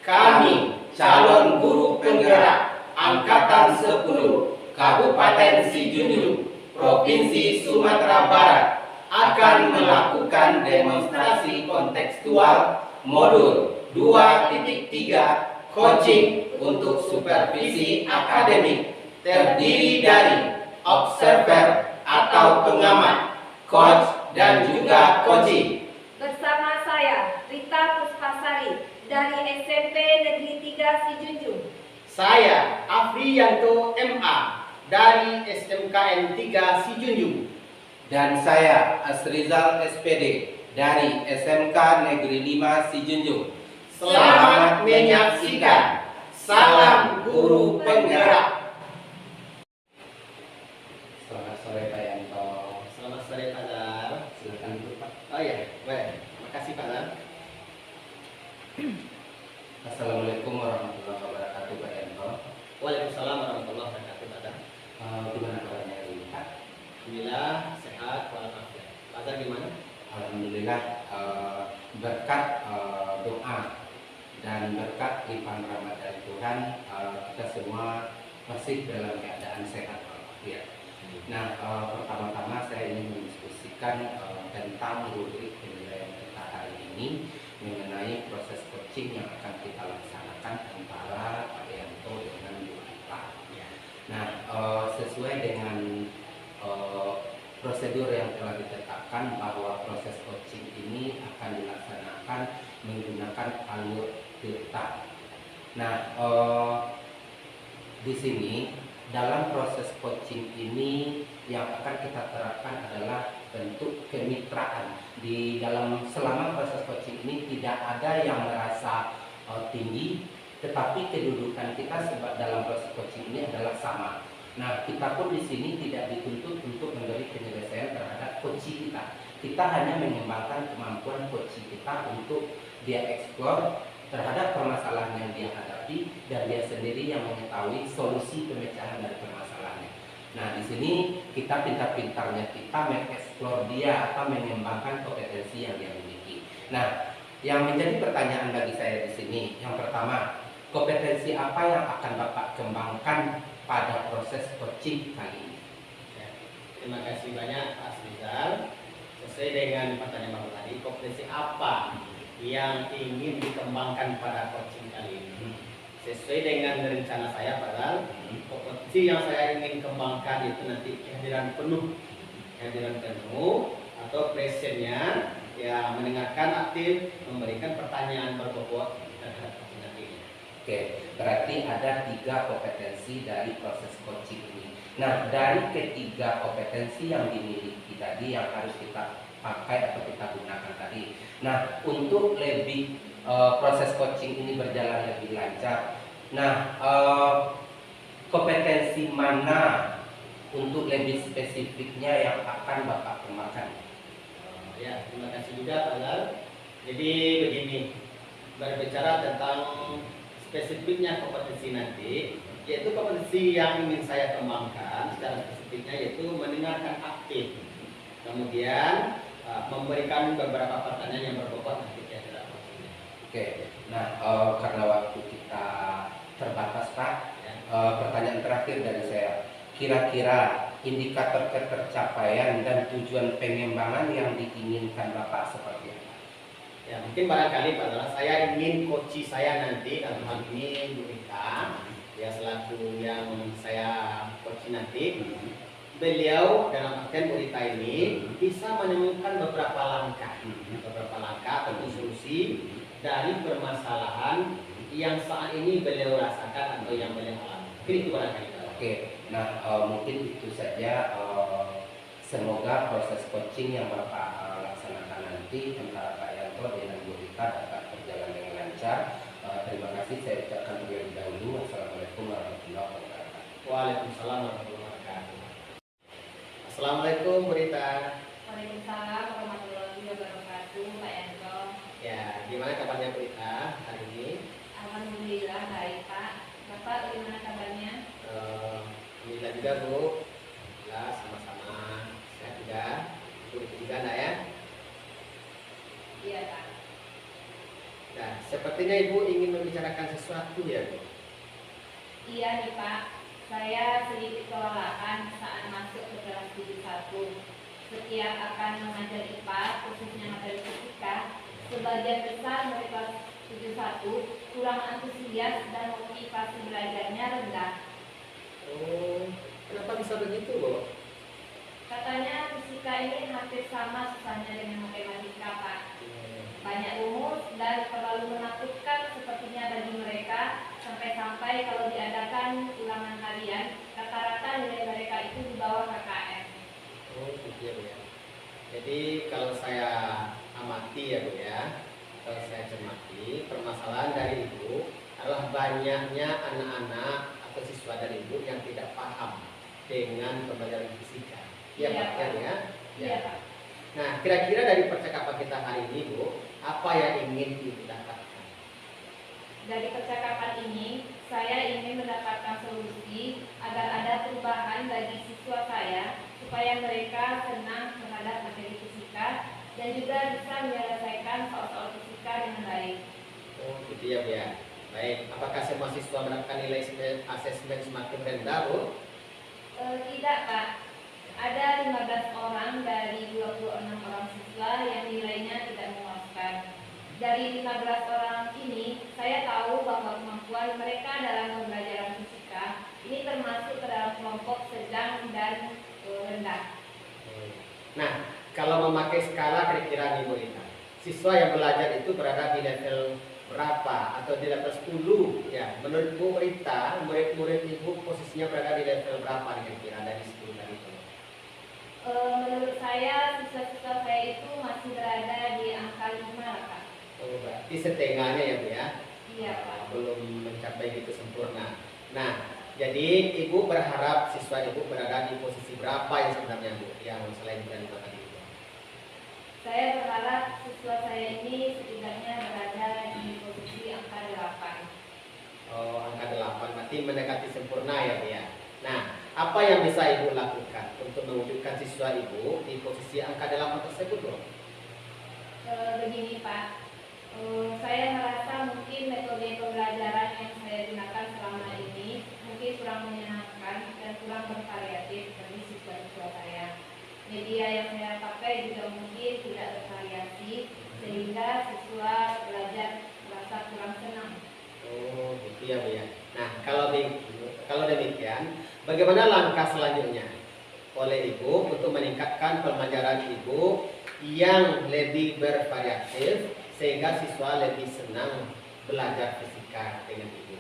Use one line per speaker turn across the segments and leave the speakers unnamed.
Kami, calon guru penggerak Angkatan 10 Kabupaten Sijunjung, Provinsi Sumatera Barat, akan melakukan demonstrasi kontekstual modul 2.3 coaching untuk supervisi akademik, terdiri dari observer atau pengamat, coach, dan juga coaching.
Bersama saya, Rita Puspasari, dari SMP Negeri 3 Sijunjung.
Saya, Afriyanto MA, dari SMKN 3 Sijunjung.
Dan saya, Asrizal SPD, dari SMK Negeri 5 Sijunjung.
Selamat menyaksikan. Salam guru penggerak.
Selamat sore Pak Yanto.
Selamat sore Pak Dar.
Silakan duduk Pak.
Oh iya, baik. Makasih Pak Dar.
Assalamualaikum warahmatullahi wabarakatuh Pak Yanto.
Waalaikumsalam warahmatullahi wabarakatuh Pak Dar.
Gimana kabarnya hari ini Pak?
Alhamdulillah sehat walafiat. Pak Dar gimana?
Alhamdulillah berkat doa dan berkat limpahan rahmat dari Tuhan, kita semua masih dalam keadaan sehat walafiat. Nah, pertama-tama saya ingin mendiskusikan tentang rubrik penilaian kita hari ini mengenai proses coaching yang akan kita laksanakan antara Pak Yanto dengan Bu Rita. Nah, sesuai dengan prosedur yang telah ditetapkan bahwa proses coaching ini akan dilaksanakan menggunakan alur filter. Nah, di sini dalam proses coaching ini yang akan kita terapkan adalah bentuk kemitraan. Di dalam selama proses coaching ini tidak ada yang merasa tinggi, tetapi kedudukan kita dalam proses coaching ini adalah sama. Nah, kita pun di sini tidak dituntut untuk memberi penyelesaian terhadap coaching kita. Kita hanya mengembangkan kemampuan coaching kita untuk dia eksplor terhadap permasalahan yang dia hadapi dan dia sendiri yang mengetahui solusi pemecahan dari permasalahannya. Nah, di sini kita pintar-pintarnya kita mengeksplor dia atau mengembangkan kompetensi yang dia miliki. Nah, yang menjadi pertanyaan bagi saya di sini, yang pertama, kompetensi apa yang akan Bapak kembangkan pada proses coaching kali ini?
Ya, terima kasih banyak Pak Asrizal. Sesuai dengan pertanyaan Bapak tadi, kompetensi apa yang ingin dikembangkan pada coaching kali ini? Sesuai dengan rencana saya Pak Dal, kompetensi yang saya ingin kembangkan itu nanti kehadiran penuh atau presennya, ya mendengarkan aktif, memberikan pertanyaan berbobot terhadap coaching nanti.
Oke, berarti ada 3 kompetensi dari proses coaching ini. Nah, dari ketiga kompetensi yang dimiliki tadi yang harus kita pakai atau kita gunakan tadi. Nah, untuk lebih proses coaching ini berjalan lebih lancar. Nah, kompetensi mana untuk lebih spesifiknya yang akan Bapak kembangkan?
Ya, terima kasih juga Pak Dal. Jadi begini, berbicara tentang spesifiknya kompetensi nanti, yaitu kompetensi yang ingin saya kembangkan secara spesifiknya yaitu mendengarkan aktif, kemudian memberikan beberapa pertanyaan yang berbobot nanti kira-kira.
Oke, nah karena waktu kita terbatas Pak,
Ya.
Pertanyaan terakhir dari saya, kira-kira indikator ketercapaian dan tujuan pengembangan yang diinginkan Bapak seperti apa?
Ya, mungkin barangkali Pak Dal, saya ingin coach saya nanti dalam hal ini Bu Rita, ya selaku yang saya coach nanti, beliau dalam artian Bu Rita ini bisa menemukan beberapa langkah atau solusi dari permasalahan yang saat ini beliau rasakan atau yang beliau alami. Itu barangkali.
Oke, nah mungkin itu saja. Semoga proses coaching yang Bapak laksanakan nanti antara Pak Yanto dengan Bu Rita dapat berjalan dengan lancar. Terima kasih, saya ucapkan terlebih dahulu. Assalamualaikum warahmatullahi wabarakatuh.
Waalaikumsalam warahmatullahi wabarakatuh. Assalamualaikum Bu Rita.
Waalaikumsalam warahmatullahi wabarakatuh, Pak Yanto.
Ya, gimana kabarnya Bu Rita hari ini?
Alhamdulillah baik Pak. Bapak bagaimana kabarnya?
Alhamdulillah juga Bu. Alhamdulillah sama-sama sehat juga. Bu Rita juga enggak ya?
Iya Pak.
Nah, sepertinya Ibu ingin membicarakan sesuatu ya, Bu?
Iya nih Pak, saya sedikit kelelahan saat masuk ke kelas 71. Setiap akan mengajar IPA, khususnya materi fisika, sebagian besar murid kelas 71 kurang antusias dan motivasi belajarnya rendah.
Oh, kenapa bisa begitu, Bu?
Katanya fisika ini hampir sama susahnya dengan matematika Pak. Banyak rumus dan terlalu menakutkan sepertinya bagi mereka, sampai-sampai kalau diadakan ulangan harian, rata-rata nilai mereka itu di bawah KKM.
Oh, gitu ya, Bu ya. Jadi kalau saya amati ya, Bu ya, kalau saya cermati, permasalahan dari Ibu adalah banyaknya anak-anak atau siswa dari Ibu yang tidak paham dengan pembelajaran fisika. Iya,
Iya,
Pak,
Pak.
ya?
Iya Pak.
Nah, kira-kira dari percakapan kita hari ini, Bu, apa yang ingin Ibu dapatkan?
Dari percakapan ini, saya ingin mendapatkan solusi agar ada perubahan bagi siswa saya supaya mereka senang terhadap materi fisika dan juga bisa menyelesaikan soal-soal fisika dengan baik.
Oh, gitu ya, Bu ya. Baik, apakah semua siswa mendapatkan nilai asesmen semakin rendah, Bu?
Tidak Pak, ada 15 orang dari 26 orang siswa yang nilainya tidak memuaskan. Dari 15 orang ini, saya tahu bahwa kemampuan mereka dalam pembelajaran fisika ini termasuk ke dalam kelompok sedang dan rendah.
Nah, kalau memakai skala kira-kira nih, Bu Rita, siswa yang belajar itu berada di level berapa atau di level 10 ya? Menurut Bu Rita, murid-murid Ibu posisinya berada di level berapa nih kira-kira dari 10 tadi itu?
Menurut saya, siswa-siswa saya itu masih berada di angka 5 lah Pak.
Oh, berarti setengahnya ya, Bu ya?
Iya Pak.
Belum mencapai gitu sempurna. Nah, jadi Ibu berharap siswa Ibu berada di posisi berapa yang sebenarnya, Bu? Yang selain berada di tadi itu?
Saya berharap siswa saya ini setidaknya berada di posisi angka 8.
Oh, angka 8, berarti mendekati sempurna ya, Bu ya? Nah, apa yang bisa Ibu lakukan untuk mewujudkan siswa Ibu di posisi angka 8 tersebut, Bu?
Begini Pak, saya merasa mungkin metode pembelajaran yang saya gunakan selama ini mungkin kurang menyenangkan dan kurang bervariatif bagi siswa-siswa saya. Media yang saya pakai juga mungkin tidak bervariasi sehingga siswa belajar merasa kurang senang.
Oh, gitu ya, Bu ya. Nah, kalau demikian, bagaimana langkah selanjutnya oleh Ibu untuk meningkatkan pembelajaran Ibu yang lebih bervariatif sehingga siswa lebih senang belajar fisika dengan Ibu?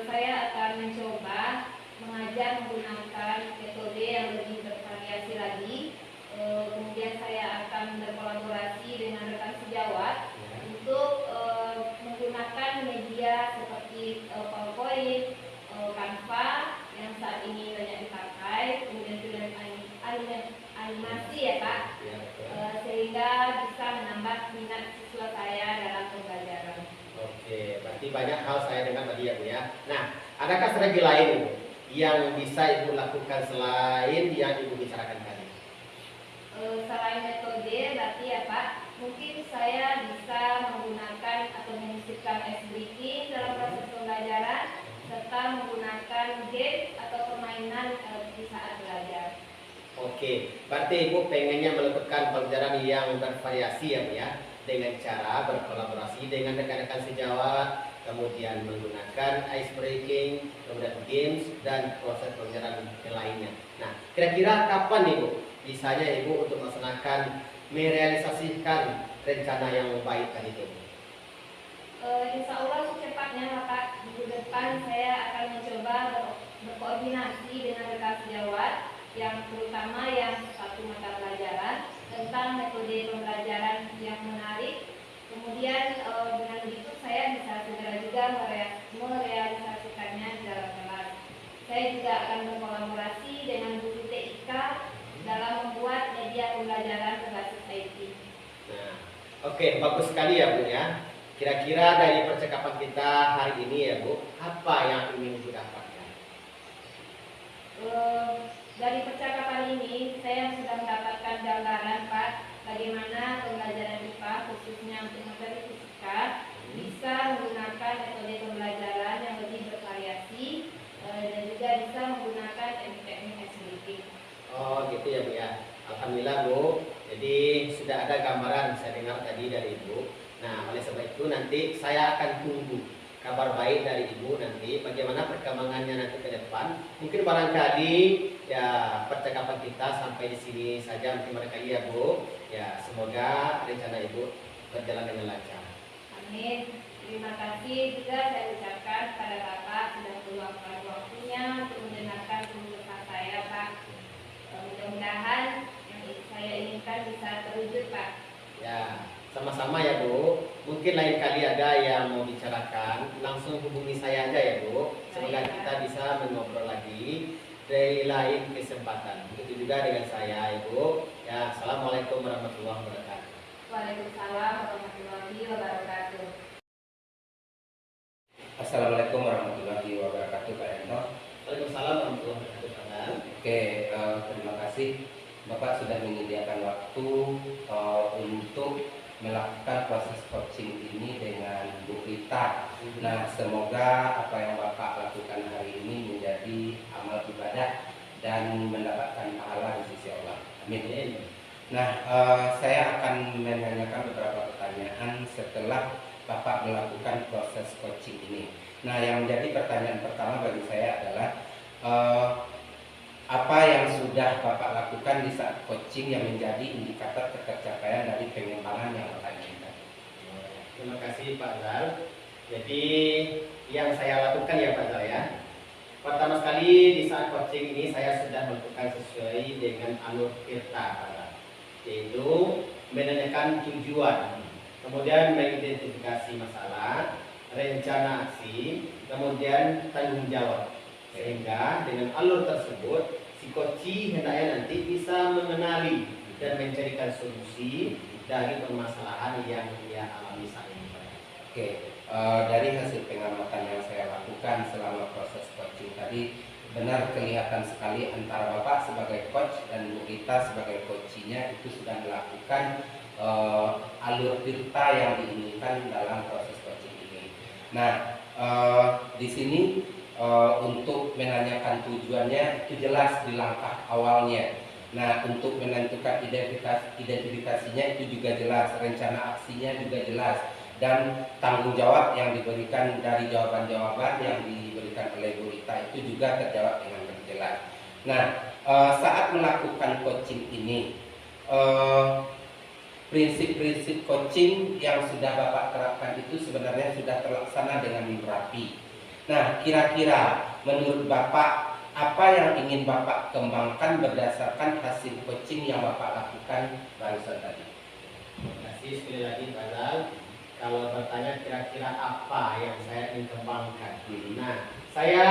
Saya akan mencoba mengajar menggunakan metode yang lebih bervariasi lagi. Kemudian saya akan berkolaborasi dengan rekan sejawat untuk menggunakan media seperti PowerPoint, Canva yang saat ini banyak dipakai, kemudian film animasi ya Pak,
Ya, betul.
sehingga bisa menambah minat siswa saya dalam pembelajaran.
Oke, berarti banyak hal saya dengar tadi ya, Bu ya. Nah, adakah strategi lain Bu, yang bisa Ibu lakukan selain yang Ibu bicarakan tadi?
Selain metode berarti ya Pak, mungkin saya bisa menggunakan atau menyisipkan ice breaking dalam proses pembelajaran serta menggunakan game atau permainan di saat belajar.
Oke, berarti Ibu pengennya melakukan pembelajaran yang bervariasi ya, Bu ya, dengan cara berkolaborasi dengan rekan-rekan sejawat, kemudian menggunakan ice breaking, kemudian games dan proses pembelajaran yang lainnya. Nah, kira-kira kapan nih Bu bisanya Ibu untuk melaksanakan merealisasikan rencana yang baik tadi itu?
Insya Allah secepatnya lah Pak. Minggu depan saya akan mencoba berkoordinasi dengan rekan sejawat yang terutama yang satu mata pelajaran tentang metode pembelajaran yang menarik. Kemudian dengan begitu saya bisa segera juga merealisasikannya di dalam kelas. Saya juga akan berkolaborasi dengan guru TIK dalam membuat media pembelajaran berbasis IT.
Nah, oke, bagus sekali ya Bu ya. Kira-kira dari percakapan kita hari ini ya Bu, apa yang ingin Ibu dapatkan?
Dari percakapan ini saya sudah mendapatkan gambaran Pak bagaimana pembelajaran IPA khususnya untuk materi fisika
Alhamdulillah Bu, jadi sudah ada gambaran saya dengar tadi dari Ibu. Nah oleh sebab itu nanti saya akan tunggu kabar baik dari Ibu nanti bagaimana perkembangannya nanti ke depan. Mungkin barangkali ya percakapan kita sampai di sini saja mungkin barangkali ya Bu. Ya semoga rencana Ibu berjalan dengan lancar.
Amin. Terima kasih juga saya ucapkan pada Bapak sudah meluangkan waktunya untuk mendengarkan keluh kesah saya, Pak. Mudah-mudahan yang saya inginkan bisa terwujud, Pak.
Ya, sama-sama ya Bu. Mungkin lain kali ada yang mau bicarakan, langsung hubungi saya aja ya Bu. Semoga kita bisa mengobrol lagi dari lain kesempatan. Begitu juga dengan saya Ibu. Ya, assalamualaikum warahmatullahi wabarakatuh.
Waalaikumsalam warahmatullahi wabarakatuh.
Assalamualaikum warahmatullahi wabarakatuh, Pak Ento.
Waalaikumsalam warahmatullahi wabarakatuh.
Oke, terima kasih Bapak sudah menyediakan waktu untuk melakukan proses coaching ini dengan Bu Rita. Nah, semoga apa yang Bapak lakukan hari ini menjadi amal ibadah dan mendapatkan pahala di sisi Allah. Amin. Nah, saya akan menanyakan beberapa pertanyaan setelah Bapak melakukan proses coaching ini. Nah, yang menjadi pertanyaan pertama bagi saya adalah apa yang sudah Bapak lakukan di saat coaching yang menjadi indikator tercapaian dari pengembangan yang Bapak inginkan?
Terima kasih Pak Zal. Jadi yang saya lakukan ya Pak Zal ya. Pertama sekali di saat coaching ini saya sudah melakukan sesuai dengan alur tirta Pak Zal. Yaitu menanyakan tujuan, kemudian mengidentifikasi masalah, rencana aksi, kemudian tanggung jawab. Sehingga dengan alur tersebut si coach hendaknya nanti bisa mengenali dan mencarikan solusi dari permasalahan yang dia alami saat ini.
Oke, dari hasil pengamatan yang saya lakukan selama proses coaching tadi, benar kelihatan sekali antara Bapak sebagai coach dan Bu Rita sebagai coachnya itu sudah melakukan alur tirta yang diinginkan dalam proses coaching ini. Nah, di sini untuk menanyakan tujuannya itu jelas di langkah awalnya. Nah, untuk menentukan identifikasinya itu juga jelas, rencana aksinya juga jelas, dan tanggung jawab yang diberikan dari jawaban-jawaban yang diberikan oleh Bu Rita itu juga terjawab dengan jelas. Nah, saat melakukan coaching ini, prinsip-prinsip coaching yang sudah Bapak terapkan itu sebenarnya sudah terlaksana dengan rapi. Nah, kira-kira menurut Bapak apa yang ingin Bapak kembangkan berdasarkan hasil coaching yang Bapak lakukan barusan tadi?
Terima kasih sekali lagi Pak Zal. Kalau bertanya kira-kira apa yang saya ingin kembangkan. Nah, saya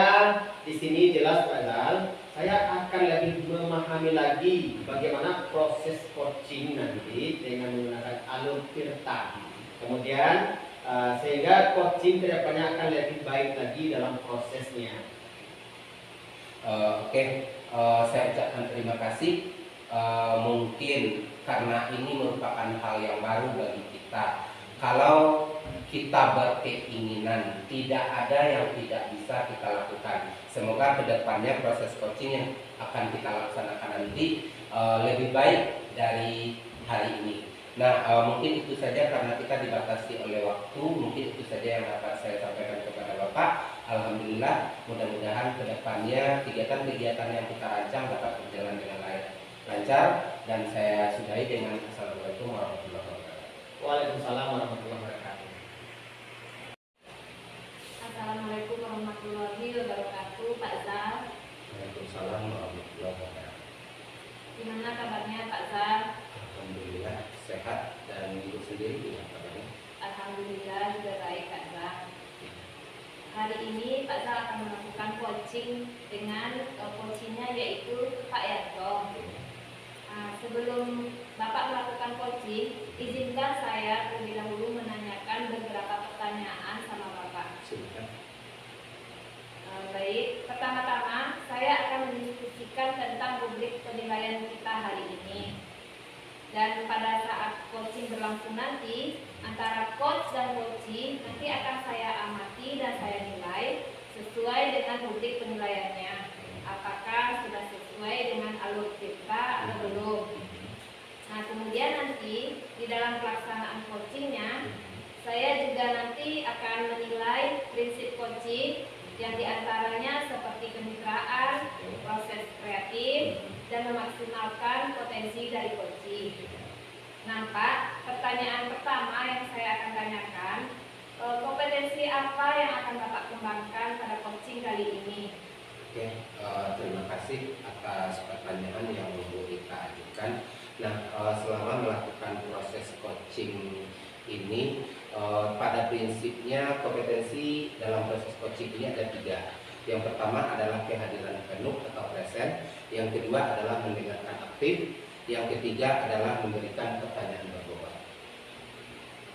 di sini jelas Pak Zal, saya akan lebih memahami lagi bagaimana proses coaching nanti dengan menggunakan alur tirta. Kemudian sehingga coaching kedepannya akan lebih baik lagi dalam prosesnya.
Oke, saya ucapkan terima kasih. Mungkin karena ini merupakan hal yang baru bagi kita. Kalau kita berkeinginan, tidak ada yang tidak bisa kita lakukan. Semoga kedepannya proses coaching yang akan kita laksanakan nanti lebih baik dari hari ini. Nah, mungkin itu saja karena kita dibatasi oleh waktu. Mungkin itu saja yang dapat saya sampaikan kepada Bapak. Alhamdulillah, mudah-mudahan kedepannya kegiatan-kegiatan yang kita rancang dapat berjalan dengan lancar. Dan saya sudahi dengan Assalamualaikum warahmatullahi wabarakatuh.
Waalaikumsalam warahmatullahi wabarakatuh.
Assalamualaikum warahmatullahi wabarakatuh, Pak Zal.
Waalaikumsalam warahmatullahi wabarakatuh.
Gimana kabarnya Pak Zal?
Alhamdulillah sehat, dan Ibu sendiri gimana kabarnya?
Alhamdulillah juga baik Pak Zal. Hari ini Pak Zal akan melakukan coaching dengan coachingnya yaitu Pak Yanto. Sebelum Bapak melakukan coaching, izinkan saya terlebih dahulu menanyakan beberapa pertanyaan sama Bapak. Baik, pertama-tama saya akan mendiskusikan tentang rubrik penilaian kita hari ini. Dan pada saat coaching berlangsung nanti, antara coach dan coachee nanti akan saya amati dan saya nilai sesuai dengan rubrik penilaiannya. Apakah sudah sesuai dengan alur kita atau belum? Nah, kemudian nanti di dalam pelaksanaan coachingnya, saya juga nanti akan menilai prinsip coaching yang diantaranya seperti kemitraan, proses kreatif, dan memaksimalkan potensi dari coaching. Nah, Pak, pertanyaan pertama yang saya akan tanyakan, kompetensi apa yang akan Bapak kembangkan pada coaching kali ini?
Oke, terima kasih atas pertanyaan yang Bu Ita ajukan. Nah, selama melakukan proses coaching ini, pada prinsipnya kompetensi dalam proses coaching ini ada 3. Yang pertama adalah kehadiran penuh atau present, yang kedua adalah mendengarkan aktif, yang ketiga adalah memberikan pertanyaan berbobot.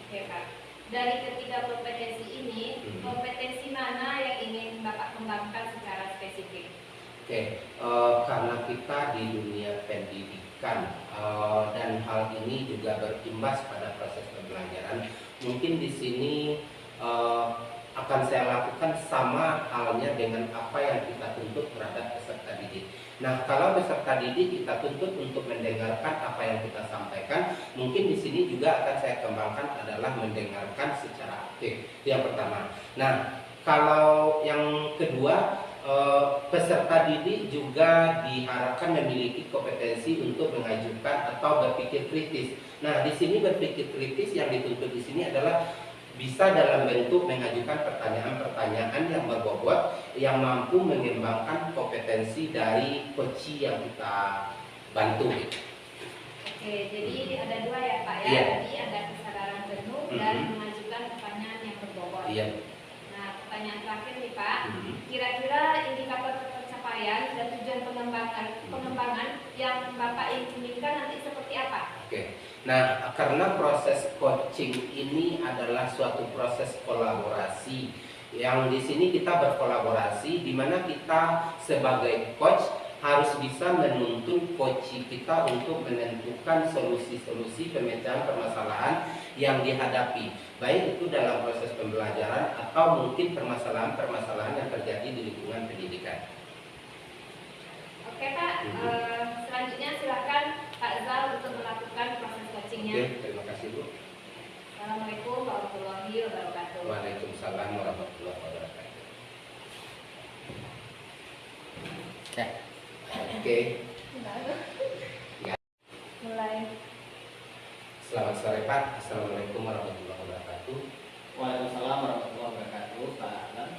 Oke, Pak. Dari ketiga kompetensi ini, kompetensi mana yang ingin Bapak kembangkan secara spesifik?
Oke, karena kita di dunia pendidikan dan hal ini juga berimbas pada proses pembelajaran, mungkin di sini akan saya lakukan sama halnya dengan apa yang kita tuntut terhadap peserta didik. Nah, kalau peserta didik kita tuntut untuk mendengarkan apa yang kita sampaikan, mungkin di sini juga akan saya kembangkan adalah mendengarkan secara aktif. Yang pertama. Nah, kalau yang kedua, peserta didik juga diharapkan memiliki kompetensi untuk mengajukan atau berpikir kritis. Nah, di sini berpikir kritis yang dituntut di sini adalah bisa dalam bentuk mengajukan pertanyaan-pertanyaan yang berbobot yang mampu mengembangkan kompetensi dari coach yang kita bantu.
Oke, jadi ada 2 ya Pak ya.
Iya.
Tadi ada kesadaran penuh dan mengajukan pertanyaan yang berbobot.
Iya.
Nah, pertanyaan terakhir nih Pak, kira-kira indikator pencapaian dan tujuan pengembangan yang Bapak inginkan nanti seperti apa?
Oke. Nah, karena proses coaching ini adalah suatu proses kolaborasi, yang di sini kita berkolaborasi, di mana kita sebagai coach harus bisa menuntun coach kita untuk menentukan solusi-solusi pemecahan permasalahan yang dihadapi, baik itu dalam proses pembelajaran atau mungkin permasalahan-permasalahan yang terjadi di lingkungan pendidikan.
Oke Pak, selanjutnya silakan Pak Zal untuk melakukan proses coachingnya.
Oke, terima kasih Bu.
Assalamualaikum warahmatullahi wabarakatuh.
Waalaikumsalam warahmatullahi wabarakatuh. Oke.
Mulai.
Selamat sore Pak. Assalamualaikum warahmatullahi wabarakatuh.
Waalaikumsalam warahmatullahi wabarakatuh, Pak Alan.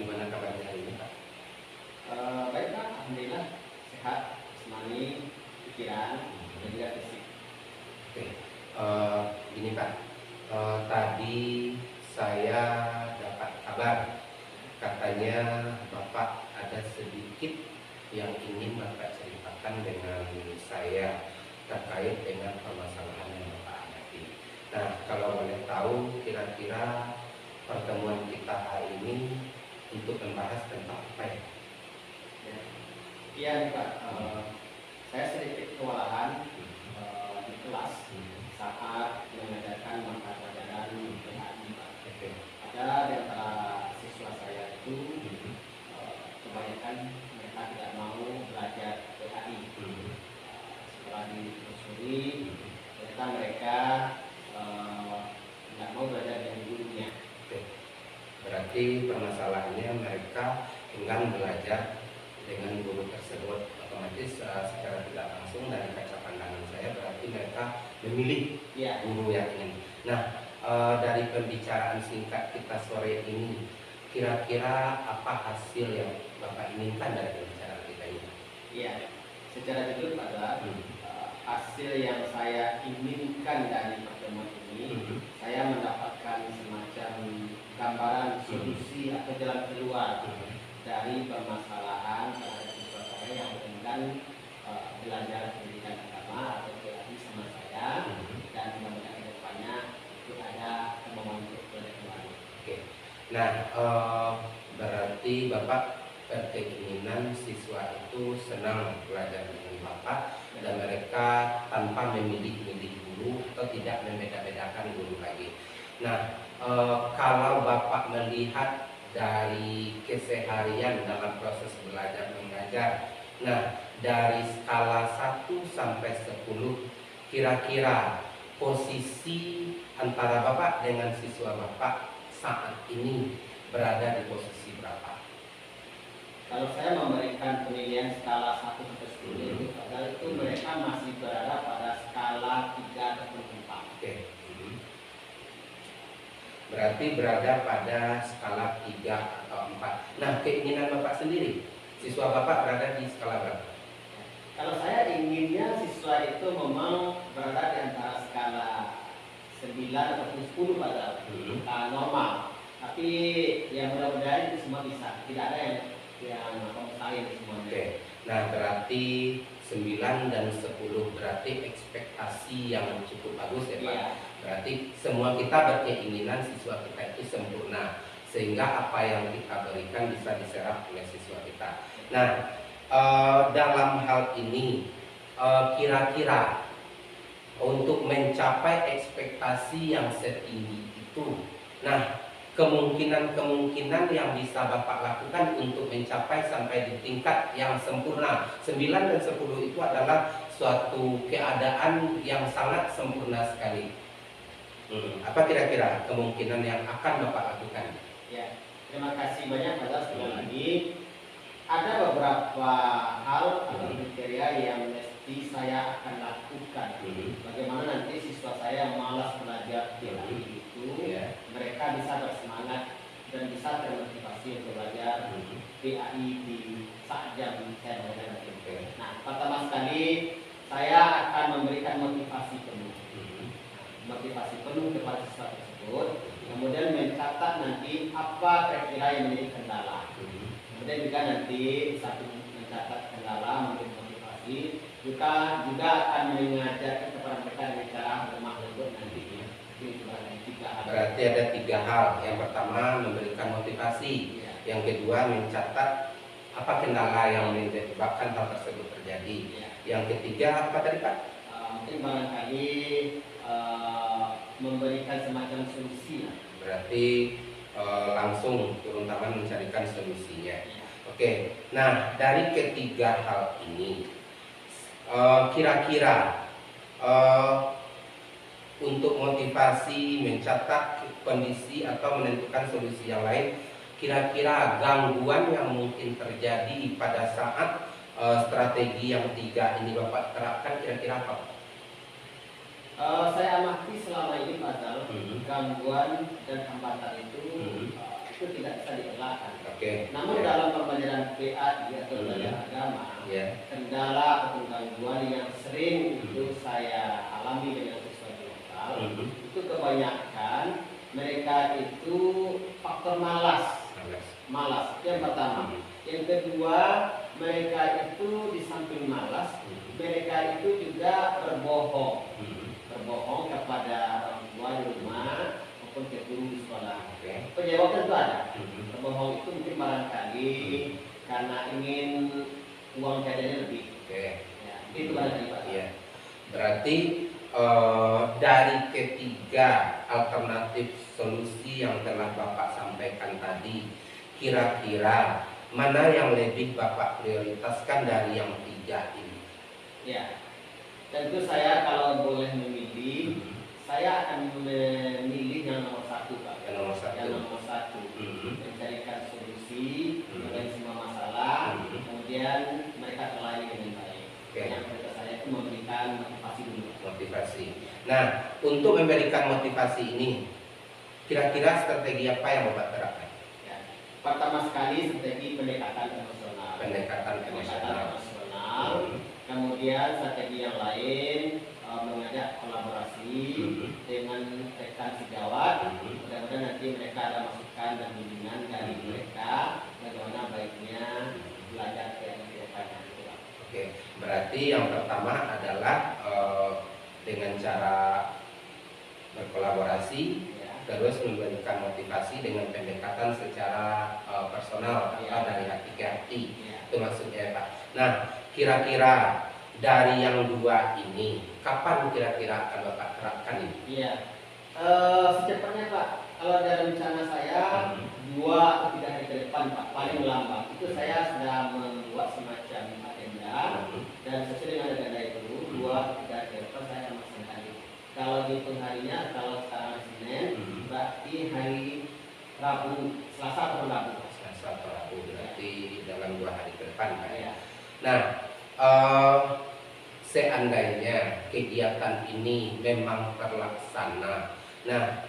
Gimana kabarnya hari ini Pak?
Baik Pak, alhamdulillah sehat, jasmani, pikiran, dan juga fisik.
Oke. Gini Pak. Tadi saya dapat kabar katanya Bapak ada sedikit yang ingin Bapak ceritakan dengan saya terkait dengan permasalahan yang Bapak hadapi. Nah, kalau boleh tahu kira-kira pertemuan kita hari ini untuk membahas tentang apa ya?
Iya nih Pak, saya sedikit kewalahan di kelas saat mengajarkan mata pelajaran PHI Pak. Ada di antara siswa saya itu kebanyakan mereka tidak mau belajar PHI. Setelah ditelusuri, ternyata mereka tidak mau belajar dengan gurunya.
Berarti permasalahannya mereka enggan belajar dengan guru tersebut. Otomatis secara tidak langsung dari kaca pandangan saya berarti mereka memilih guru yang ini. Nah, dari pembicaraan singkat kita sore ini, kira-kira apa hasil yang Bapak inginkan dari pembicaraan kita ini?
Iya, secara jujur adalah hasil yang saya inginkan dari pertemuan ini, saya mendapatkan semacam gambaran solusi atau jalan keluar dari permasalahan terhadap siswa saya yang enggan belajar pendidikan agama atau PHI sama saya, dan mudah-mudahan ke depannya itu ada kemauan untuk belajar kembali.
Oke. Nah, berarti Bapak berkeinginan siswa itu senang belajar dengan Bapak dan mereka tanpa memilih-milih guru atau tidak membeda-bedakan guru lagi. Nah, kalau Bapak melihat dari keseharian dalam proses belajar mengajar Nah, dari skala 1 sampai 10, kira-kira posisi antara Bapak dengan siswa Bapak saat ini berada di posisi berapa?
Kalau saya memberikan penilaian skala 1 sampai 10 itu, padahal itu mereka masih berada pada skala 3 ataupun 4.
Oke. Berarti berada pada skala 3 atau 4. Nah, keinginan Bapak sendiri, siswa Bapak berada di skala berapa?
Kalau saya inginnya siswa itu memang berada di antara skala 9 ataupun 10 pada normal. Tapi yang mudah-mudahan itu semua bisa. Tidak ada yang mustahil semuanya.
Oke. Nah, berarti 9 dan 10 berarti ekspektasi yang cukup bagus ya Pak.
Iya.
Berarti semua kita berkeinginan siswa kita itu sempurna, sehingga apa yang kita berikan bisa diserap oleh siswa kita. Nah, dalam hal ini kira-kira untuk mencapai ekspektasi yang setinggi itu, nah kemungkinan yang bisa Bapak lakukan untuk mencapai sampai di tingkat yang sempurna. 9 dan 10 itu adalah suatu keadaan yang sangat sempurna sekali. Apa kira-kira kemungkinan yang akan Bapak lakukan?
Ya, terima kasih banyak Pak. Sekali lagi ada beberapa hal atau kriteria yang mesti saya akan lakukan. Bagaimana nanti siswa saya malas belajar PAI itu, mereka bisa bersemangat dan bisa termotivasi untuk belajar PAI di saat jam saya belajar nanti. Nah, pertama sekali saya akan memberikan motivasi penuh. Motivasi penuh kepada siswa tersebut, kemudian mencatat nanti apa kira-kira yang menjadi kendala. Kemudian juga nanti satu mencatat kendala, memberi motivasi, juga akan mengajarkan kepada mereka dengan cara lemah lembut nantinya.
Berarti ada 3 hal. Yang pertama memberikan motivasi, yang kedua mencatat apa kendala yang menyebabkan hal tersebut terjadi. Yang ketiga apa tadi Pak?
Mungkin barangkali memberikan semacam solusi. Berarti
langsung turun tangan mencarikan solusinya. Oke. Nah, dari ketiga hal ini kira-kira untuk motivasi, mencatat kondisi atau menentukan solusi yang lain, kira-kira gangguan yang mungkin terjadi pada saat strategi yang 3 ini Bapak terapkan kira-kira apa?
Saya amati selama ini Pak Zal, gangguan dan hambatan itu tidak bisa dielakkan. Namun dalam pembelajaran PAI atau belajar agama, kendala atau gangguan yang sering itu saya alami dengan siswa lokal, itu kebanyakan mereka itu faktor malas. Itu yang pertama. Yang kedua, mereka itu di samping malas, mereka itu juga berbohong kepada orang tua di rumah maupun ke guru di sekolah. Penjawab itu ada. Berbohong itu mungkin barangkali karena ingin uang jajannya lebih. Itu barangkali Pak.
Berarti dari ketiga alternatif solusi yang telah Bapak sampaikan tadi, kira-kira mana yang lebih Bapak prioritaskan dari yang 3 ini?
Tentu saya kalau boleh memilih, saya akan memilih yang nomor 1 Pak. Yang nomor 1 mencarikan solusi dengan semua masalah, kemudian mereka terlayani dengan baik. Yang prioritas saya itu memberikan motivasi dulu.
Nah, untuk memberikan motivasi ini, kira-kira strategi apa yang Bapak terapkan?
Pertama sekali strategi pendekatan emosional. Kemudian strategi yang lain mengajak kolaborasi dengan rekan sejawat. Mudah-mudahan nanti mereka ada masukan dan bimbingan dari mereka bagaimana baiknya belajar ke depannya.
Berarti yang pertama adalah dengan cara berkolaborasi, terus memberikan motivasi dengan pendekatan secara personal dari hati ke hati. Itu maksudnya Pak. Nah, kira-kira dari yang 2 ini kapan kira-kira akan Bapak terapkan ini?
Secepatnya Pak. Kalau dalam rencana saya 2 atau 3 hari ke depan Pak, paling lambat itu saya sudah membuat semacam agenda agenda dan sesuai dengan agenda itu 2-3 hari depan saya akan melaksanakan. Kalau dihitung harinya, kalau sekarang hari Senin, berarti hari Rabu, Selasa atau Rabu.
Selasa atau Rabu berarti dalam 2 hari ke depan kan ya.
Ya.
Nah, seandainya kegiatan ini memang terlaksana, nah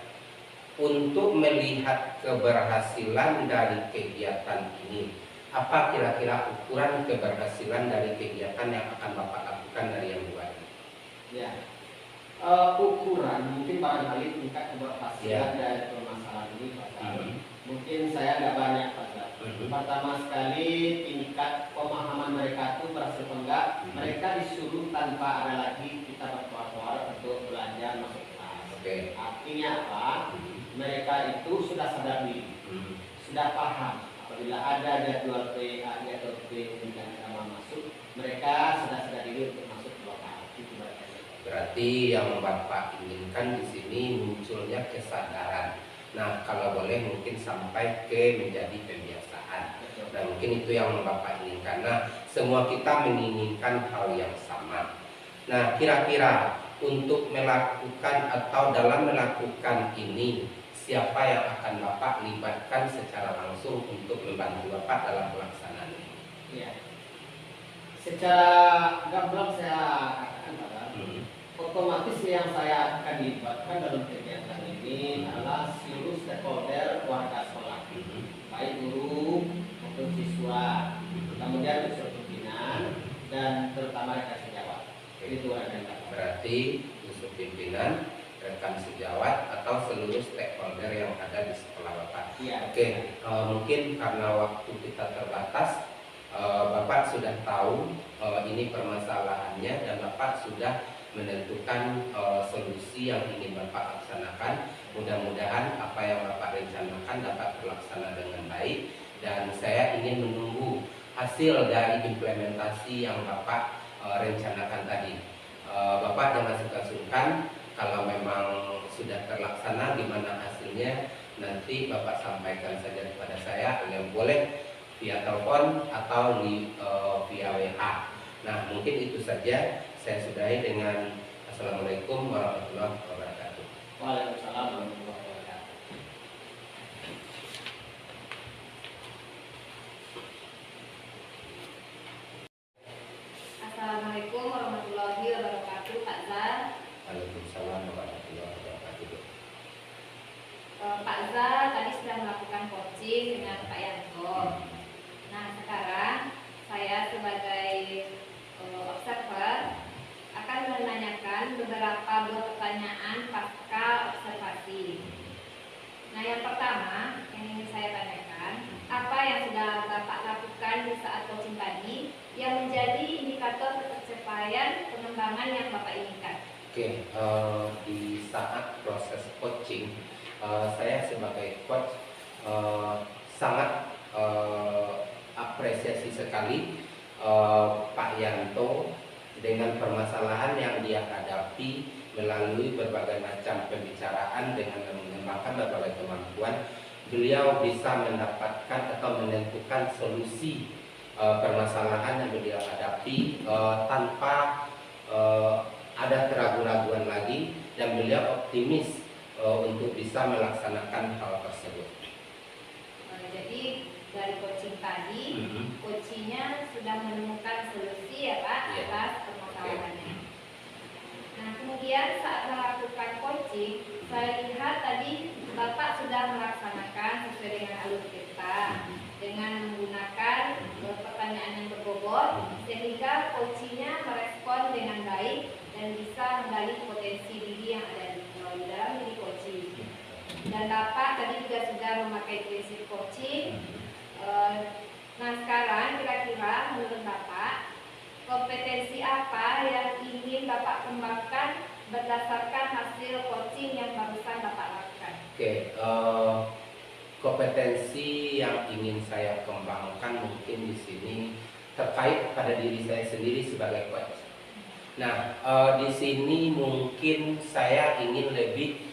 untuk melihat keberhasilan dari kegiatan ini, apa kira-kira ukuran keberhasilan dari kegiatan yang akan Bapak lakukan dari yang 2 ini?
Ya. Ukuran mungkin barangkali tingkat keberhasilan dari permasalahan ini, Pak. Mungkin saya nggak banyak, Pak. Pertama sekali tingkat pemahaman mereka itu berhasil enggak, mereka disuruh tanpa ada lagi kita bertuar-tuar untuk belajar masuk kelas. Artinya apa? Mereka itu sudah sadar diri, sudah paham apabila ada jadwal PA atau P dengan nama masuk, mereka sudah sadar diri untuk masuk ke lokal. Itu
berarti yang Bapak inginkan di sini munculnya kesadaran. Nah, kalau boleh mungkin sampai ke menjadi kebiasaan. Dan mungkin itu yang Bapak inginkan. Nah, semua kita menginginkan hal yang sama. Nah, kira-kira untuk melakukan atau dalam melakukan ini, siapa yang akan Bapak libatkan secara langsung untuk membantu Bapak dalam pelaksanaan ini?
Ya. Secara gamblang saya katakan Pak, otomatis yang saya akan libatkan dalam kegiatan ini adalah seluruh stakeholder warga sekolah, baik guru maupun siswa, kemudian unsur pimpinan dan terutama rekan sejawat. Itu agenda.
Berarti unsur pimpinan, rekan sejawat atau seluruh stakeholder yang ada di sekolah Bapak.
Ya.
Oke, mungkin karena waktu kita terbatas, Bapak sudah tahu ini permasalahannya dan Bapak sudah menentukan solusi yang ingin Bapak laksanakan. Mudah-mudahan apa yang Bapak rencanakan dapat terlaksana dengan baik dan saya ingin menunggu hasil dari implementasi yang Bapak rencanakan tadi. Bapak jangan sungkan-sungkan, kalau memang sudah terlaksana gimana hasilnya nanti Bapak sampaikan saja kepada saya, yang boleh via telepon atau via WA. Nah, mungkin itu saja. Saya sudahi dengan Assalamualaikum warahmatullahi wabarakatuh.
Waalaikumsalam warahmatullahi wabarakatuh.
Assalamualaikum warahmatullahi wabarakatuh, Pak Zal.
Waalaikumsalam warahmatullahi wabarakatuh.
Pak Zal tadi sudah melakukan coaching dengan Pak Yanto. Nah, sekarang saya sebagai observer akan menanyakan beberapa pertanyaan pasca observasi. Nah, yang pertama yang ingin saya tanyakan, apa yang sudah Bapak lakukan di saat coaching tadi yang menjadi indikator pencapaian pengembangan yang Bapak inginkan?
Oke, di saat proses coaching, saya sebagai coach sangat apresiasi sekali Pak Yanto dengan permasalahan yang dia hadapi melalui berbagai macam pembicaraan dengan mengembangkan berbagai kemampuan, beliau bisa mendapatkan atau menentukan solusi permasalahan yang beliau hadapi tanpa ada keraguan-raguan lagi, dan beliau optimis untuk bisa melaksanakan hal tersebut.
Jadi dari coaching tadi, coachingnya sudah menemukan solusi ya Pak atas permasalahannya. Nah, kemudian saat melakukan coaching, saya lihat tadi Bapak sudah melaksanakan sesuai dengan alur kita dengan menggunakan pertanyaan yang berbobot, sehingga coachingnya merespon dengan baik dan bisa menggali potensi diri yang ada di dalam diri coaching. Dan Bapak tadi juga sudah memakai prinsip coaching. Nah, sekarang kira-kira menurut Bapak, kompetensi apa yang ingin Bapak kembangkan berdasarkan hasil coaching yang barusan Bapak lakukan?
Oke, kompetensi yang ingin saya kembangkan mungkin di sini terkait pada diri saya sendiri sebagai coach. Nah, di sini mungkin saya ingin lebih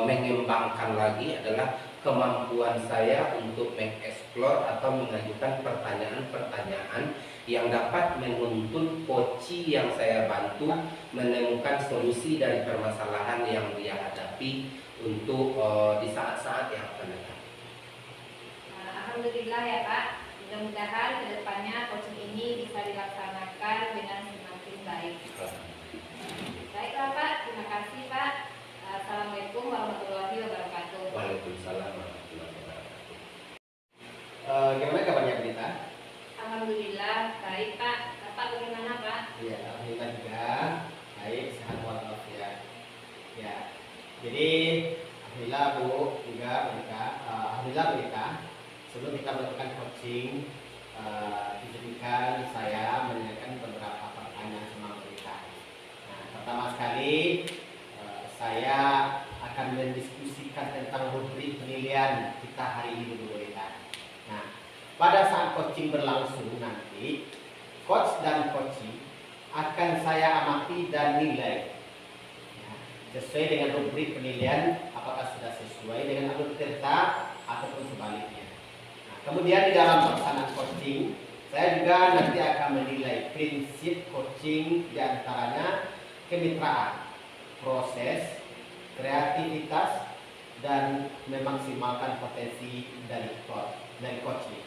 mengembangkan lagi adalah kemampuan saya untuk mengeksplor atau mengajukan pertanyaan-pertanyaan yang dapat menuntun coach yang saya bantu menemukan solusi dari permasalahan yang dia hadapi untuk di saat-saat yang akan datang.
Alhamdulillah ya Pak, mudah-mudahan kedepannya coaching ini bisa dilaksanakan dengan semakin baik. Baiklah Pak, terima kasih Pak. Assalamualaikum warahmatullahi wabarakatuh.
Waalaikumsalam warahmatullahi wabarakatuh.
Gimana kabarnya Berita?
Alhamdulillah baik Pak. Bapak bagaimana Pak?
Iya, alhamdulillah juga baik, sehat walafiat. Ya, jadi alhamdulillah Bu juga Berita. Alhamdulillah Berita. Sebelum kita melakukan coaching, izinkan saya menanyakan beberapa pertanyaan sama Berita. Nah, pertama sekali saya akan mendiskusikan tentang rubrik penilaian kita hari ini dulu Berita. Nah, pada saat coaching berlangsung nanti, coach dan coaching akan saya amati dan nilai ya, sesuai dengan rubrik penilaian apakah sudah sesuai dengan alur cerita ataupun sebaliknya. Nah, kemudian di dalam pelaksanaan coaching, saya juga nanti akan menilai prinsip coaching diantaranya kemitraan, proses, kreativitas, dan memaksimalkan potensi dari coaching.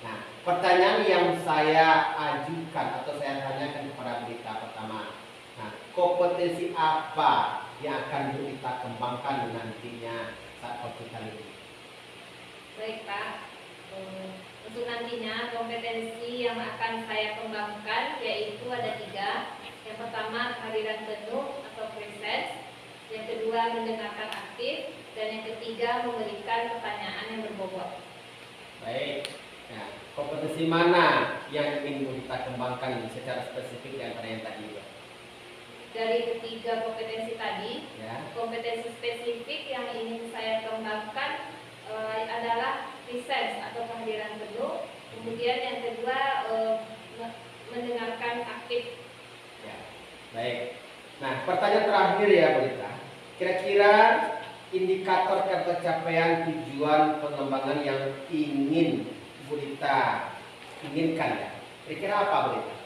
Nah, pertanyaan yang saya ajukan atau saya tanyakan kepada Berita pertama, nah, kompetensi apa yang akan kita kembangkan nantinya saat coaching kali ini?
Baik Pak, untuk nantinya kompetensi yang akan saya kembangkan yaitu ada 3. Yang pertama kehadiran penuh atau presence, yang kedua mendengarkan aktif, dan yang ketiga memberikan pertanyaan yang berbobot.
Baik, nah, kompetensi mana yang ingin kita kembangkan secara spesifik di antara yang tadi?
Dari ketiga kompetensi tadi,
Ya.
kompetensi spesifik yang ingin saya kembangkan adalah presence atau kehadiran penuh. Kemudian yang kedua mendengarkan aktif.
Ya, baik. Nah, pertanyaan terakhir ya Berita. Kira-kira indikator pencapaian tujuan pengembangan yang ingin Berita inginkan ya. Kira-kira apa Berita?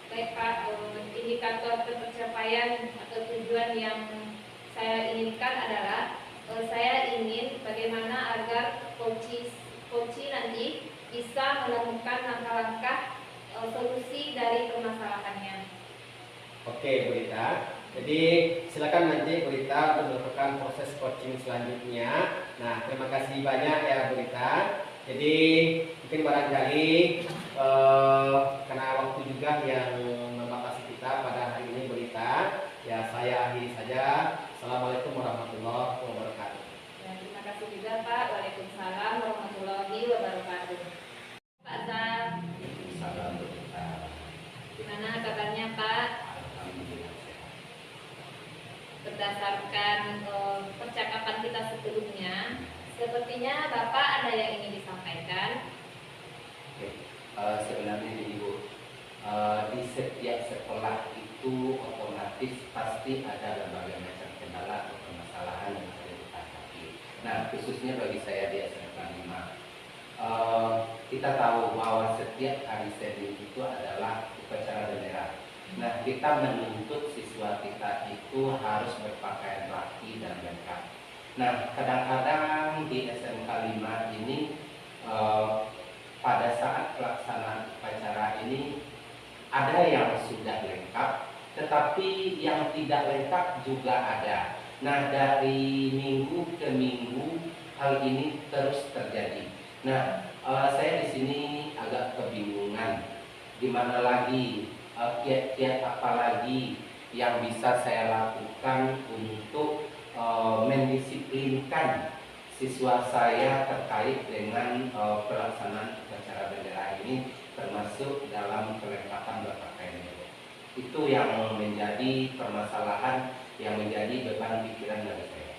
Baik Pak, indikator pencapaian atau tujuan yang saya inginkan adalah saya ingin bagaimana agar coach nanti bisa menemukan langkah-langkah solusi dari permasalahannya.
Oke Berita. Jadi silakan nanti Berita untuk melakukan proses coaching selanjutnya. Nah, terima kasih banyak ya Berita. Jadi mungkin barangkali karena waktu juga yang membatasi kita pada hari ini Berita, ya saya akhiri saja. Assalamualaikum warahmatullahi wabarakatuh.
Ya, terima kasih juga Pak. Waalaikumsalam warahmatullahi wabarakatuh. Pak Zak,
Salam Berita.
gimana kabarnya Pak?
Alhamdulillah sehat.
Berdasarkan percakapan kita sebelumnya, sepertinya Bapak ada yang ingin disampaikan.
Oke. Sebenarnya ini Bu, di setiap sekolah itu otomatis pasti ada berbagai macam kendala atau permasalahan yang harus kita hadapi. Nah, khususnya bagi saya di SMK 5, kita tahu bahwa setiap hari Senin itu adalah upacara bendera. Nah, kita menuntut siswa kita itu harus berpakaian rapi dan lengkap. Nah, kadang-kadang di SMK 5 ini pada saat pelaksanaan upacara ini ada yang sudah lengkap, tetapi yang tidak lengkap juga ada. Nah, dari minggu ke minggu hal ini terus terjadi. Nah, saya di sini agak kebingungan di mana lagi kiat-kiat apa lagi yang bisa saya lakukan untuk mendisiplinkan siswa saya terkait dengan pelaksanaan upacara bendera ini, termasuk dalam kelengkapan berpakaian. Itu yang menjadi permasalahan, yang menjadi beban pikiran dari saya.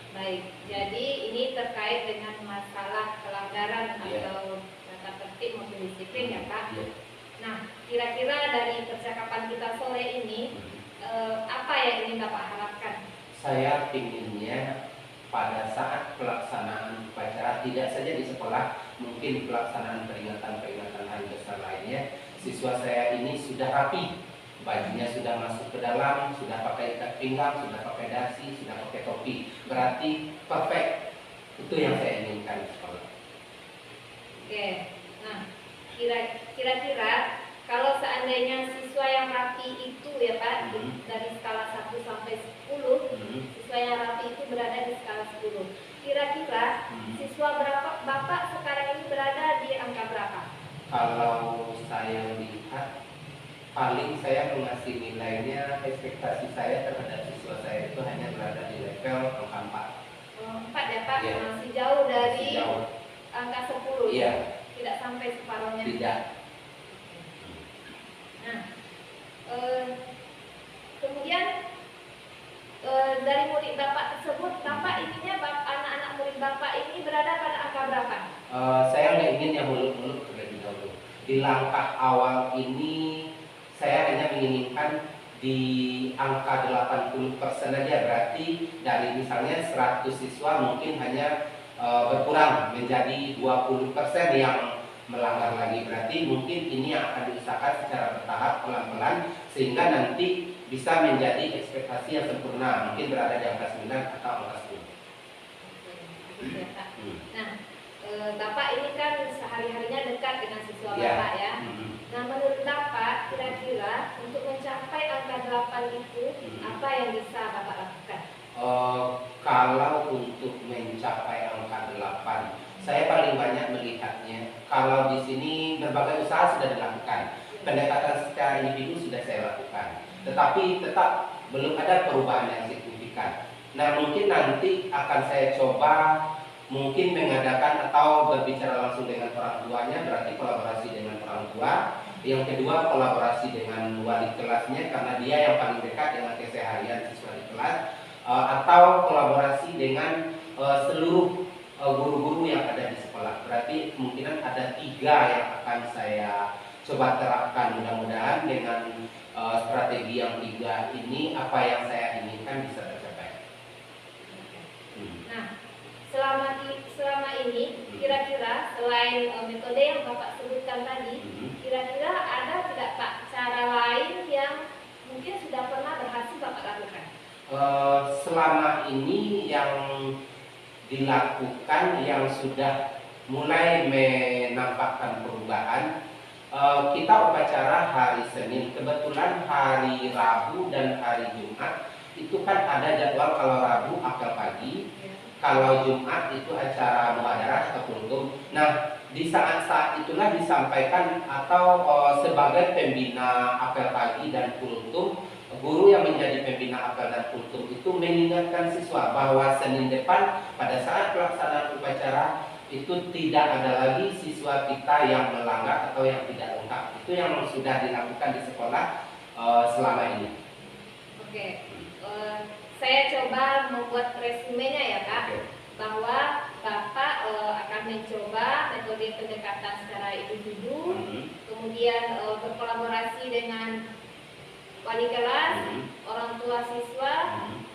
Baik, jadi ini terkait dengan masalah pelanggaran
Iya.
atau tata tertib maupun disiplin ya Pak.
Iya.
Nah, kira-kira dari percakapan kita sore ini apa yang ingin Bapak harapkan?
Saya pinginnya pada saat pelaksanaan upacara tidak saja di sekolah, mungkin pelaksanaan peringatan-peringatan hari besar lainnya, siswa saya ini sudah rapi, bajunya sudah masuk ke dalam, sudah pakai ikat pinggang, sudah pakai dasi, sudah pakai topi, berarti perfect. Itu yang saya inginkan di sekolah.
Oke, nah kira-kira kalau seandainya siswa yang rapi itu ya Pak, dari skala 1 sampai 10, siswa yang rapi itu berada di skala 10. Kira-kira siswa berapa Bapak sekarang ini berada di angka berapa?
Kalau saya lihat, paling saya mengasih nilainya, ekspektasi saya terhadap siswa saya itu hanya berada di level angka 4.
4 ya Pak,
Iya.
masih jauh dari
Masih jauh.
angka 10
Iya.
Tidak sampai separuhnya.
Tidak.
Nah, kemudian dari murid Bapak tersebut, Bapak inginnya anak-anak murid Bapak ini berada pada angka berapa?
Saya nggak ingin yang muluk-muluk terlebih dahulu. Di langkah awal ini, saya hanya menginginkan di angka 80% aja, berarti dari misalnya 100 siswa mungkin hanya berkurang menjadi 20% yang melanggar lagi. Berarti mungkin ini yang akan diusahakan secara bertahap pelan-pelan sehingga nanti bisa menjadi ekspektasi yang sempurna, mungkin berada di angka 9 atau angka 10.
Gitu ya, Pak. Nah, Bapak ini kan sehari-harinya dekat dengan siswa
Ya.
Bapak ya. Nah, menurut Bapak kira-kira untuk mencapai angka 8 itu apa yang bisa Bapak lakukan?
Kalau untuk mencapai angka 8, saya paling banyak melihatnya kalau di sini berbagai usaha sudah dilakukan, pendekatan secara individu sudah saya lakukan, tetapi tetap belum ada perubahan yang signifikan. Nah, mungkin nanti akan saya coba mungkin mengadakan atau berbicara langsung dengan orang tuanya, berarti kolaborasi dengan orang tua. Yang kedua, kolaborasi dengan wali kelasnya karena dia yang paling dekat dengan keseharian siswa di kelas. Atau kolaborasi dengan seluruh guru-guru yang ada di sekolah. Berarti kemungkinan ada 3 yang akan saya coba terapkan. Mudah-mudahan dengan strategi yang 3 ini apa yang saya inginkan bisa tercapai.
Nah, selama ini kira-kira selain metode yang Bapak sebutkan tadi, kira-kira ada tidak Pak cara lain yang mungkin sudah pernah berhasil Bapak lakukan?
Selama ini yang dilakukan yang sudah mulai menampakkan perubahan, kita upacara hari Senin, kebetulan hari Rabu dan hari Jumat itu kan ada jadwal. Kalau Rabu apel pagi, kalau Jumat itu acara muhadarah atau kultum. Nah, di saat-saat itulah disampaikan atau sebagai pembina apel pagi dan kultum, guru yang menjadi pembina apel dan kultum itu mengingatkan siswa bahwa Senin depan pada saat pelaksanaan upacara itu tidak ada lagi siswa kita yang melanggar atau yang tidak lengkap. Itu yang sudah dilakukan di sekolah selama ini.
Oke, saya coba membuat resumenya ya Kak, bahwa Bapak akan mencoba metode pendekatan secara individu, kemudian berkolaborasi dengan wali kelas, orang tua siswa,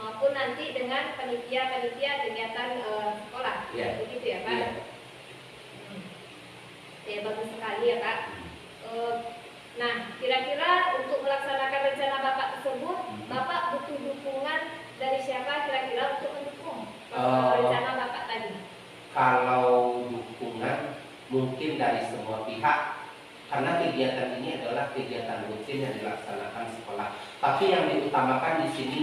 maupun nanti dengan panitia-panitia kegiatan sekolah. Begitu ya Pak? Ya, bagus sekali ya Pak. Nah, kira-kira untuk melaksanakan rencana Bapak tersebut, Bapak butuh dukungan dari siapa kira-kira untuk mendukung rencana Bapak tadi?
Kalau dukungan mungkin dari semua pihak, karena kegiatan ini adalah kegiatan rutin yang dilaksanakan sekolah. Tapi yang diutamakan di sini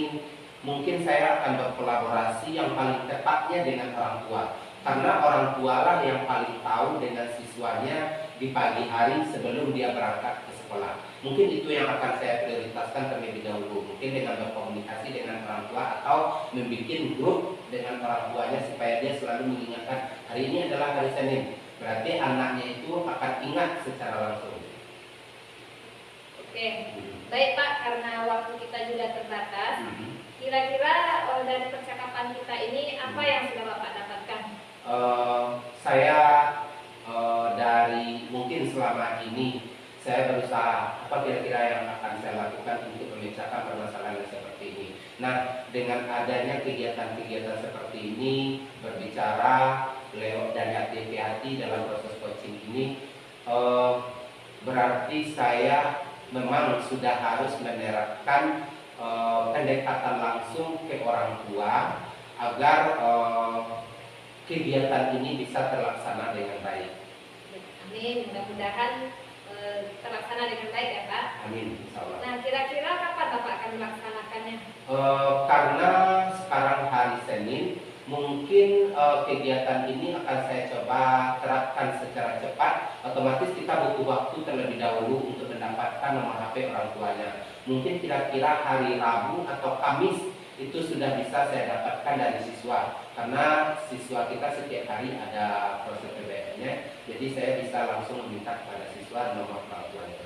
mungkin saya akan berkolaborasi yang paling tepatnya dengan orang tua, karena orang tua lah yang paling tahu dengan siswanya di pagi hari sebelum dia berangkat ke sekolah. Mungkin itu yang akan saya prioritaskan terlebih dahulu, mungkin dengan berkomunikasi dengan orang tua atau membuat grup dengan orang tuanya supaya dia selalu mengingatkan hari ini adalah hari Senin. Berarti anaknya itu akan ingat secara langsung.
Oke, baik Pak, karena waktu kita juga terbatas, kira-kira dari percakapan kita ini apa yang sudah Bapak dapatkan?
Saya dari mungkin selama ini saya berusaha apa kira-kira yang akan saya lakukan untuk memecahkan permasalahan seperti ini. Nah, dengan adanya kegiatan-kegiatan seperti ini, berbicara, lewat dan hati-hati dalam proses coaching ini, berarti saya memang sudah harus menerapkan pendekatan langsung ke orang tua agar kegiatan ini bisa terlaksana dengan baik.
Amin, mudah-mudahan terlaksana dengan baik ya Pak.
Amin, insya Allah.
Nah, kira-kira kapan Bapak akan melaksanakannya?
Karena sekarang hari Senin, mungkin kegiatan ini akan saya coba terapkan secara cepat. Otomatis kita butuh waktu terlebih dahulu untuk mendapatkan nomor HP orang tuanya. Mungkin kira-kira hari Rabu atau Kamis itu sudah bisa saya dapatkan dari siswa, karena siswa kita setiap hari ada proses PBN-nya, jadi saya bisa langsung meminta kepada siswa nomor orang tuanya.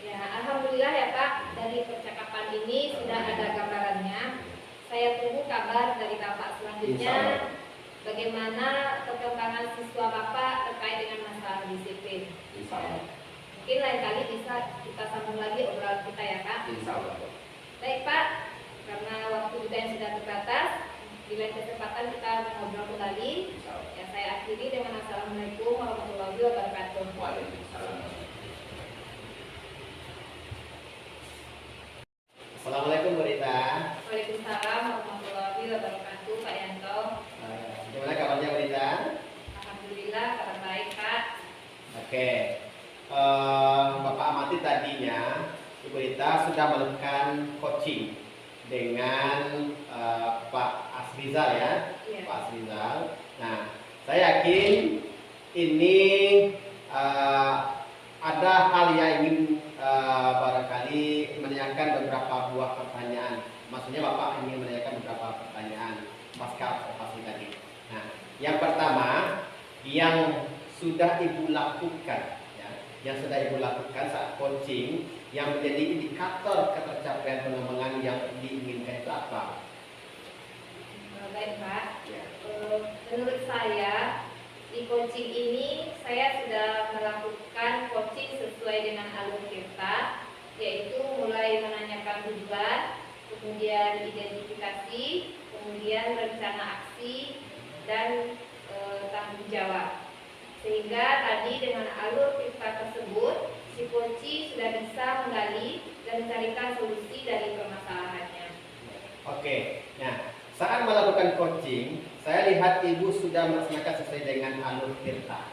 Ya, alhamdulillah ya Pak, dari percakapan ini sudah ada gambarannya. Saya tunggu kabar dari Bapak selanjutnya bagaimana perkembangan siswa Bapak terkait dengan masalah disiplin. Mungkin lain kali bisa kita sambung lagi obrolan kita ya Pak. Baik Pak, karena waktu juga yang sudah terbatas, di lain kesempatan kita ngobrol kembali. Ya, saya akhiri dengan Assalamualaikum warahmatullahi wabarakatuh.
Waalaikumsalam.
Assalamualaikum Bu Rita.
Waalaikumsalam warahmatullahi wabarakatuh Pak Yanto.
Gimana kabarnya Bu Rita?
Alhamdulillah kabar baik Pak.
Oke. Bapak amati tadinya Ibu Rita sudah melakukan coaching dengan Pak Asrizal ya,
Iya.
Pak Asrizal. Nah, saya yakin ini ada hal yang ingin barangkali menanyakan beberapa buah pertanyaan. Maksudnya Bapak ingin menanyakan beberapa pertanyaan pasca observasi tadi. Nah, yang pertama yang sudah Ibu lakukan, ya, yang sudah Ibu lakukan saat coaching yang menjadi indikator ketercapaian pengembangan yang diinginkan itu apa?
Baik Pak.
Ya.
Menurut saya di coaching ini saya sudah melakukan coaching sesuai dengan alur tirta, yaitu mulai menanyakan tujuan, kemudian identifikasi, kemudian rencana aksi dan tanggung jawab. Sehingga tadi dengan alur tirta tersebut, si coaching sudah bisa menggali dan mencarikan solusi dari permasalahannya.
Oke. Nah, saat melakukan coaching, saya lihat Ibu sudah melaksanakan sesuai dengan alur tirta.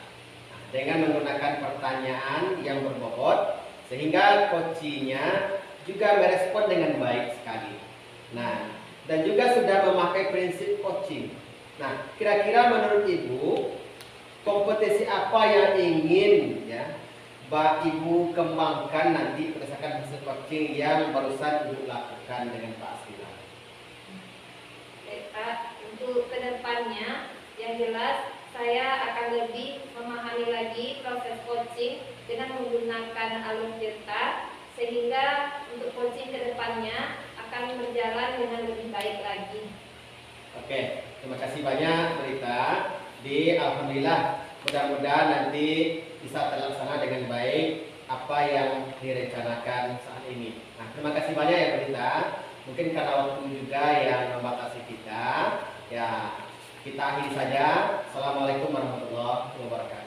Nah, dengan menggunakan pertanyaan yang berbobot, sehingga coachingnya juga merespon dengan baik sekali. Nah, dan juga sudah memakai prinsip coaching. Nah, kira-kira menurut Ibu, kompetensi apa yang ingin ya Ibu kembangkan nanti berdasarkan hasil coaching yang barusan Ibu lakukan dengan Pak Asrizal?
Pak, untuk kedepannya yang jelas saya akan lebih memahami lagi proses coaching dengan menggunakan alur tirta, sehingga untuk coaching kedepannya akan berjalan dengan lebih baik lagi.
Oke, terima kasih banyak Rita. Alhamdulillah, mudah-mudahan nanti bisa terlaksana dengan baik apa yang direncanakan saat ini. Nah, terima kasih banyak ya Rita. Mungkin karena waktu juga yang membatasi kita, ya kita akhiri saja. Assalamualaikum warahmatullahi wabarakatuh.